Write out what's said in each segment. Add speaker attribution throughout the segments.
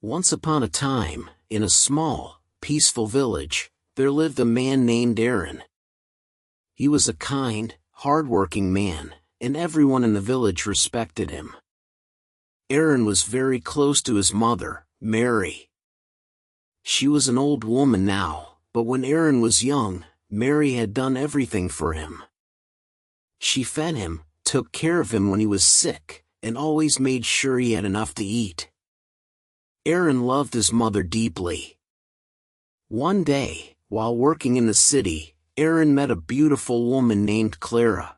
Speaker 1: Once upon a time, in a small, peaceful village, there lived a man named Aaron. He was a kind, hard-working man, and everyone in the village respected him. Aaron was very close to his mother, Mary. She was an old woman now, but when Aaron was young, Mary had done everything for him. She fed him, took care of him when he was sick, and always made sure he had enough to eat. Aaron loved his mother deeply. One day, while working in the city, Aaron met a beautiful woman named Clara.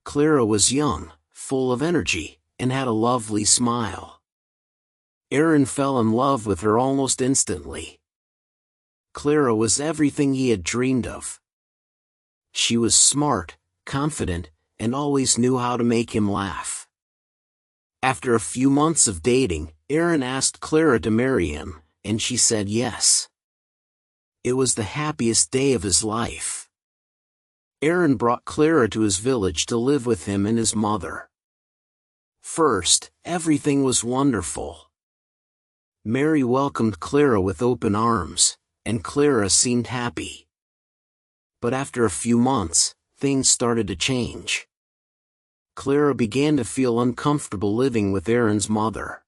Speaker 1: Clara was young, full of energy, and had a lovely smile. Aaron fell in love with her almost instantly. Clara was everything he had dreamed of. She was smart, confident, and always knew how to make him laugh. After a few months of dating, Aaron asked Clara to marry him, and she said yes. It was the happiest day of his life. Aaron brought Clara to his village to live with him and his mother. First, everything was wonderful. Mary welcomed Clara with open arms, and Clara seemed happy. But after a few months, things started to change. Clara began to feel uncomfortable living with Aaron's mother.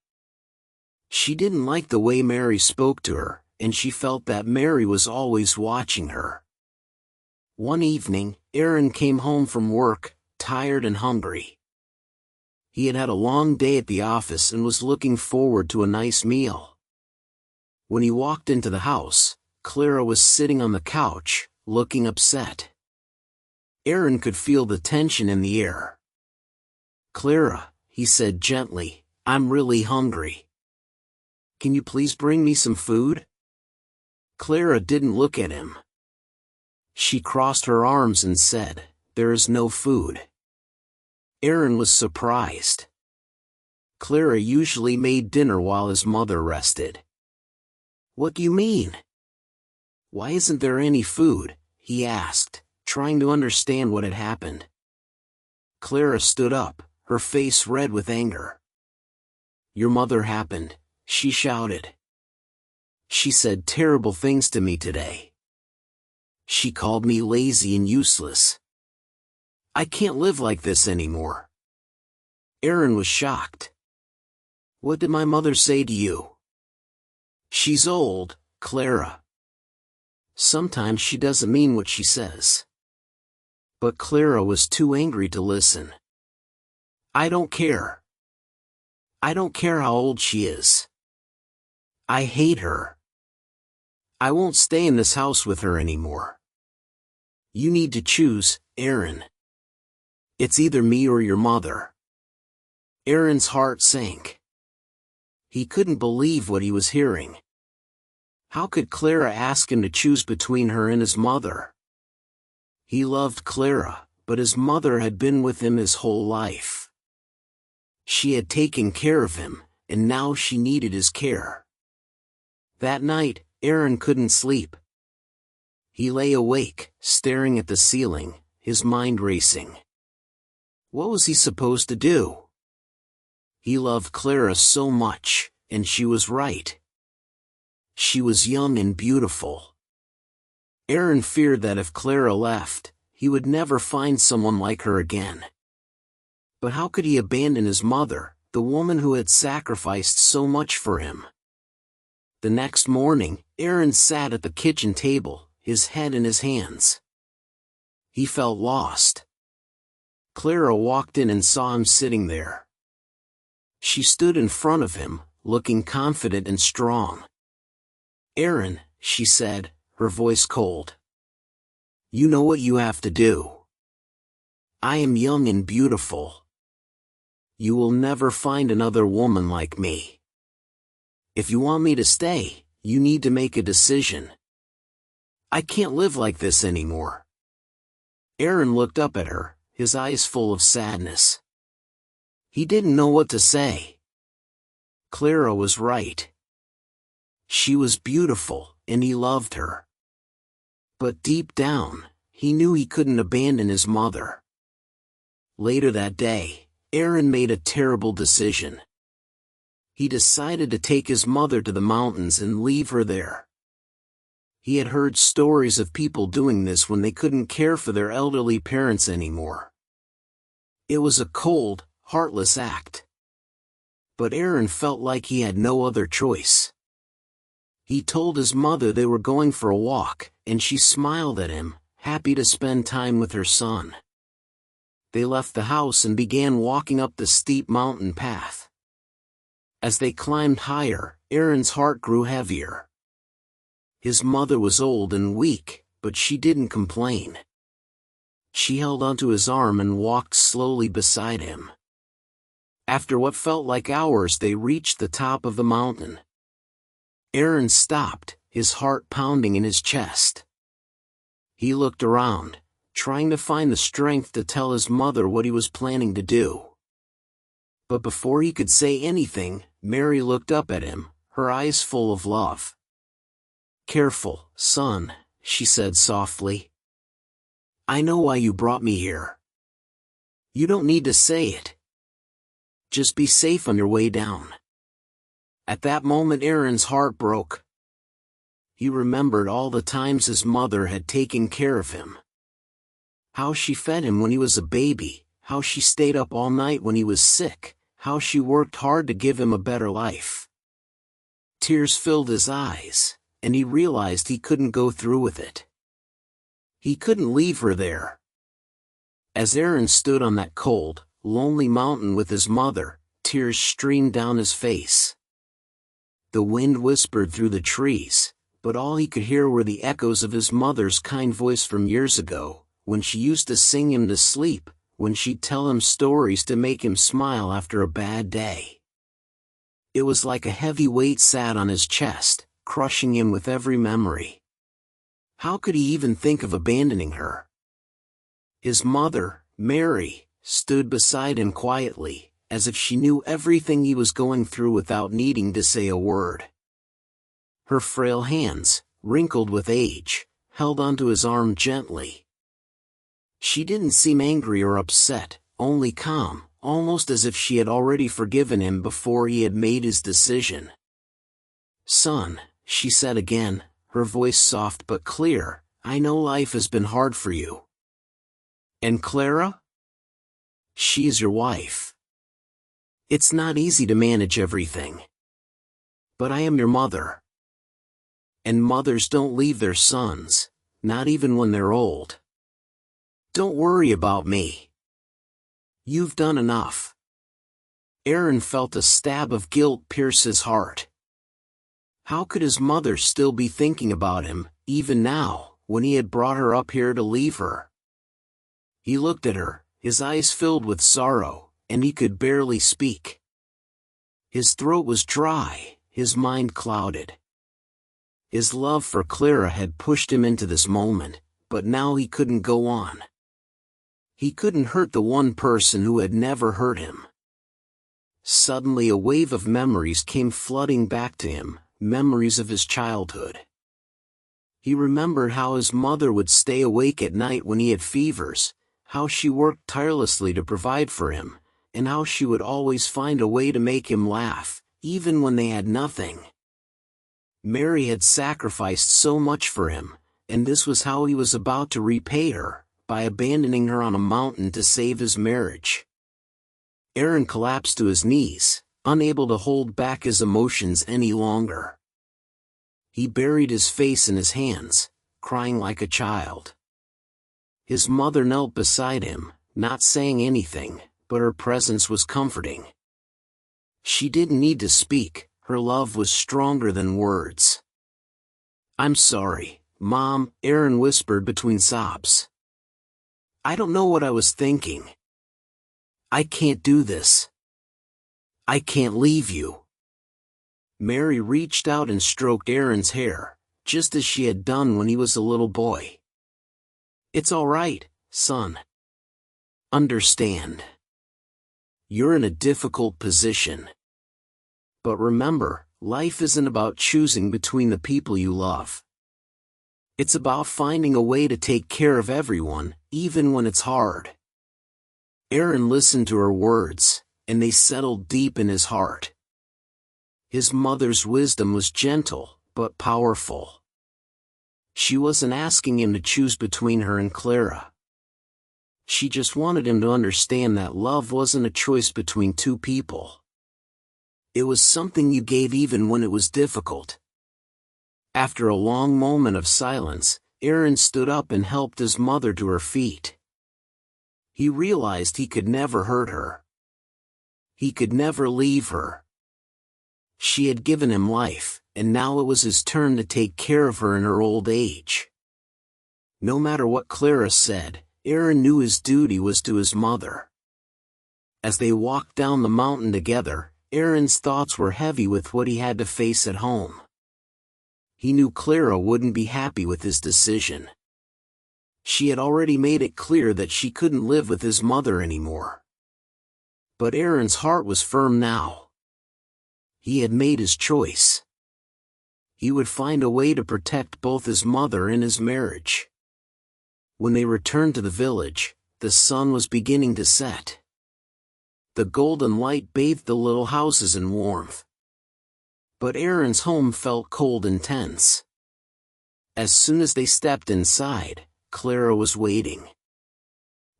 Speaker 1: She didn't like the way Mary spoke to her, and she felt that Mary was always watching her. One evening, Aaron came home from work, tired and hungry. He had had a long day at the office and was looking forward to a nice meal. When he walked into the house, Clara was sitting on the couch, looking upset. Aaron could feel the tension in the air. "Clara," he said gently, "I'm really hungry. Can you please bring me some food?" Clara didn't look at him. She crossed her arms and said, "There is no food." Aaron was surprised. Clara usually made dinner while his mother rested. "What do you mean? Why isn't there any food?" he asked, trying to understand what had happened. Clara stood up, her face red with anger. "Your mother happened," she shouted. "She said terrible things to me today. She called me lazy and useless. I can't live like this anymore." Aaron was shocked. "What did my mother say to you?" "She's old, Clara. Sometimes she doesn't mean what she says." But Clara was too angry to listen. "I don't care. I don't care how old she is. I hate her. I won't stay in this house with her anymore. You need to choose, Aaron. It's either me or your mother." Aaron's heart sank. He couldn't believe what he was hearing. How could Clara ask him to choose between her and his mother? He loved Clara, but his mother had been with him his whole life. She had taken care of him, and now she needed his care. That night, Aaron couldn't sleep. He lay awake, staring at the ceiling, his mind racing. What was he supposed to do? He loved Clara so much, and she was right. She was young and beautiful. Aaron feared that if Clara left, he would never find someone like her again. But how could he abandon his mother, the woman who had sacrificed so much for him? The next morning, Aaron sat at the kitchen table, his head in his hands. He felt lost. Clara walked in and saw him sitting there. She stood in front of him, looking confident and strong. "Aaron," she said, her voice cold. "You know what you have to do. I am young and beautiful. You will never find another woman like me. If you want me to stay, you need to make a decision. I can't live like this anymore." Aaron looked up at her, his eyes full of sadness. He didn't know what to say. Clara was right. She was beautiful, and he loved her. But deep down, he knew he couldn't abandon his mother. Later that day, Aaron made a terrible decision. He decided to take his mother to the mountains and leave her there. He had heard stories of people doing this when they couldn't care for their elderly parents anymore. It was a cold, heartless act. But Aaron felt like he had no other choice. He told his mother they were going for a walk, and she smiled at him, happy to spend time with her son. They left the house and began walking up the steep mountain path. As they climbed higher, Aaron's heart grew heavier. His mother was old and weak, but she didn't complain. She held onto his arm and walked slowly beside him. After what felt like hours, they reached the top of the mountain. Aaron stopped, his heart pounding in his chest. He looked around, trying to find the strength to tell his mother what he was planning to do. But before he could say anything, Mary looked up at him, her eyes full of love. "Careful, son," she said softly. "I know why you brought me here. You don't need to say it. Just be safe on your way down." At that moment Aaron's heart broke. He remembered all the times his mother had taken care of him. How she fed him when he was a baby, how she stayed up all night when he was sick, how she worked hard to give him a better life. Tears filled his eyes, and he realized he couldn't go through with it. He couldn't leave her there. As Aaron stood on that cold, lonely mountain with his mother, tears streamed down his face. The wind whispered through the trees, but all he could hear were the echoes of his mother's kind voice from years ago, when she used to sing him to sleep, when she'd tell him stories to make him smile after a bad day. It was like a heavy weight sat on his chest, crushing him with every memory. How could he even think of abandoning her? His mother, Mary, stood beside him quietly, as if she knew everything he was going through without needing to say a word. Her frail hands, wrinkled with age, held onto his arm gently. She didn't seem angry or upset, only calm, almost as if she had already forgiven him before he had made his decision. "Son," she said again, her voice soft but clear, "I know life has been hard for you. And Clara? She is your wife. It's not easy to manage everything. But I am your mother. And mothers don't leave their sons, not even when they're old. Don't worry about me. You've done enough." Aaron felt a stab of guilt pierce his heart. How could his mother still be thinking about him, even now, when he had brought her up here to leave her? He looked at her, his eyes filled with sorrow, and he could barely speak. His throat was dry, his mind clouded. His love for Clara had pushed him into this moment, but now he couldn't go on. He couldn't hurt the one person who had never hurt him. Suddenly a wave of memories came flooding back to him, memories of his childhood. He remembered how his mother would stay awake at night when he had fevers, how she worked tirelessly to provide for him, and how she would always find a way to make him laugh, even when they had nothing. Mary had sacrificed so much for him, and this was how he was about to repay her, by abandoning her on a mountain to save his marriage. Aaron collapsed to his knees, unable to hold back his emotions any longer. He buried his face in his hands, crying like a child. His mother knelt beside him, not saying anything, but her presence was comforting. She didn't need to speak, her love was stronger than words. "I'm sorry, Mom," Aaron whispered between sobs. "I don't know what I was thinking. I can't do this. I can't leave you." Mary reached out and stroked Aaron's hair, just as she had done when he was a little boy. "It's all right, son. Understand. You're in a difficult position. But remember, life isn't about choosing between the people you love. It's about finding a way to take care of everyone, even when it's hard." Aaron listened to her words, and they settled deep in his heart. His mother's wisdom was gentle, but powerful. She wasn't asking him to choose between her and Clara. She just wanted him to understand that love wasn't a choice between two people. It was something you gave even when it was difficult. After a long moment of silence, Aaron stood up and helped his mother to her feet. He realized he could never hurt her. He could never leave her. She had given him life, and now it was his turn to take care of her in her old age. No matter what Clara said, Aaron knew his duty was to his mother. As they walked down the mountain together, Aaron's thoughts were heavy with what he had to face at home. He knew Clara wouldn't be happy with his decision. She had already made it clear that she couldn't live with his mother anymore. But Aaron's heart was firm now. He had made his choice. He would find a way to protect both his mother and his marriage. When they returned to the village, the sun was beginning to set. The golden light bathed the little houses in warmth. But Aaron's home felt cold and tense. As soon as they stepped inside, Clara was waiting.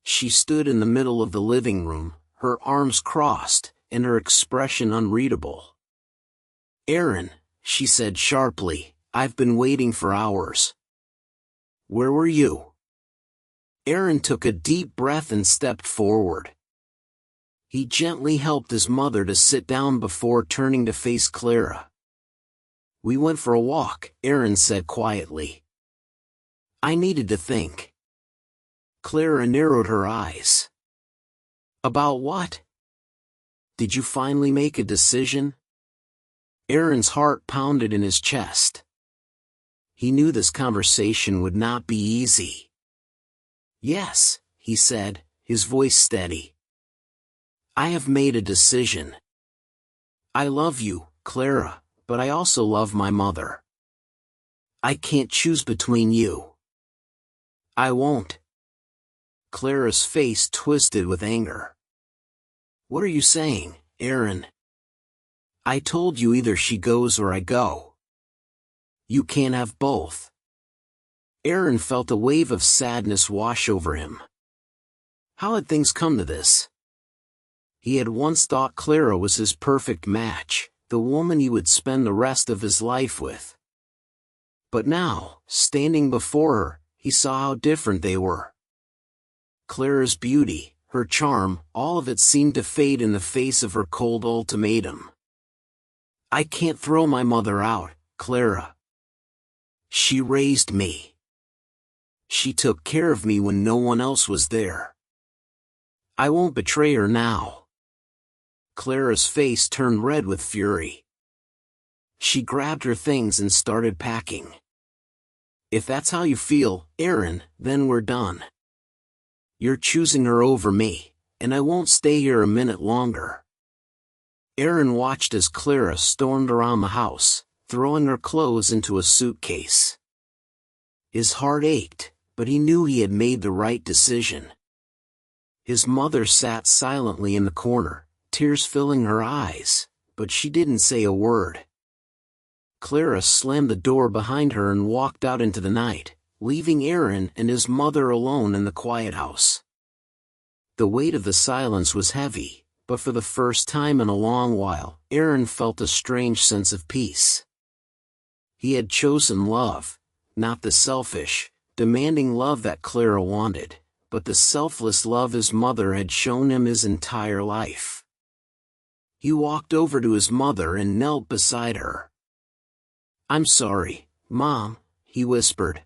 Speaker 1: She stood in the middle of the living room, her arms crossed, and her expression unreadable. "Aaron," she said sharply, "I've been waiting for hours." "Where were you?" Aaron took a deep breath and stepped forward. He gently helped his mother to sit down before turning to face Clara. "We went for a walk," Aaron said quietly. "I needed to think." Clara narrowed her eyes. "About what? Did you finally make a decision?" Aaron's heart pounded in his chest. He knew this conversation would not be easy. "Yes," he said, his voice steady. "I have made a decision. I love you, Clara, but I also love my mother. I can't choose between you." "I won't." Clara's face twisted with anger. "What are you saying, Aaron? I told you either she goes or I go. You can't have both." Aaron felt a wave of sadness wash over him. How had things come to this? He had once thought Clara was his perfect match, the woman he would spend the rest of his life with. But now, standing before her, he saw how different they were. Clara's beauty, her charm, all of it seemed to fade in the face of her cold ultimatum. "I can't throw my mother out, Clara. She raised me. She took care of me when no one else was there. I won't betray her now." Clara's face turned red with fury. She grabbed her things and started packing. "If that's how you feel, Aaron, then we're done. You're choosing her over me, and I won't stay here a minute longer." Aaron watched as Clara stormed around the house, throwing her clothes into a suitcase. His heart ached, but he knew he had made the right decision. His mother sat silently in the corner, tears filling her eyes, but she didn't say a word. Clara slammed the door behind her and walked out into the night, leaving Aaron and his mother alone in the quiet house. The weight of the silence was heavy, but for the first time in a long while, Aaron felt a strange sense of peace. He had chosen love, not the selfish, demanding love that Clara wanted, but the selfless love his mother had shown him his entire life. He walked over to his mother and knelt beside her. "I'm sorry, Mom," he whispered.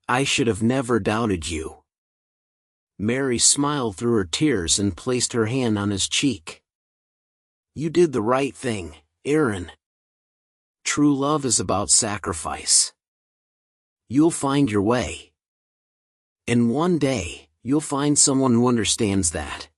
Speaker 1: "I should have never doubted you." Mary smiled through her tears and placed her hand on his cheek. "You did the right thing, Aaron. True love is about sacrifice. You'll find your way. And one day, you'll find someone who understands that."